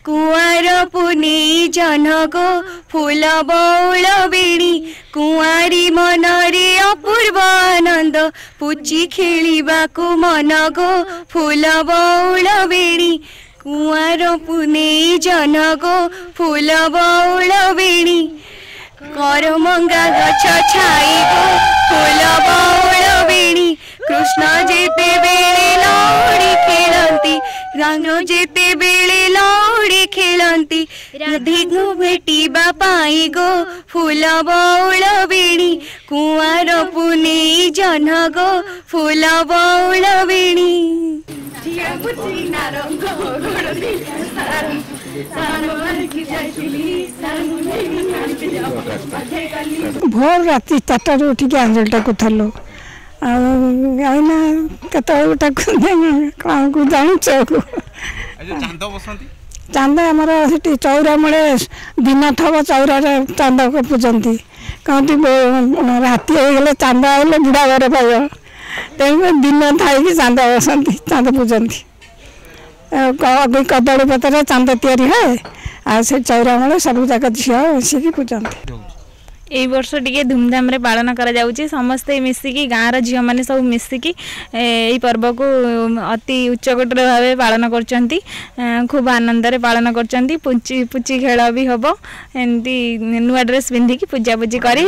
कुआर पुनी जनक फूल बौल बेणी कुआरी मनरे अपूर्व आनंद पुची खेलिबाकु मन गो फूल बौल बेणी कुआर पुने जनक फूल बौल बेणी करमंगा गछ छाई गो फूल बौल बेणी कृष्ण जेते बेले लौड़ी खेलती राम जेते बेले लौड़ी खेलती राधिको भेटिबा पाई गो फूल बौल बेणी कुआर पुने जनक फूल बौल बेणी भोर राति 4 उठिक आंजल टाक थलो आईना कत कौन को जाऊँ चांद आमर से चौरा मूले दिन थब चौरा चांद को पूजती कहती राति हो चांद आइले बुढ़ा घर पाइब तेणु दिन थी चांद बसती चांद पूजती कदली पतर चांद तैयारी है आ से चौरा मूले सब जाक झील मिसिकी पूजती ए वर्ष टिके धूमधाम रे पालन करा जाउची समस्ते मिसिकी गाँव झील मैंने सब मिसिकी यही पर्व को अति उच्चकोटर भाव पालन करचंती खूब आनंद रे पालन करचंती पुची खेल भी हम एमती नुआ ड्रेस पिंधिकी पूजा पूजी करी।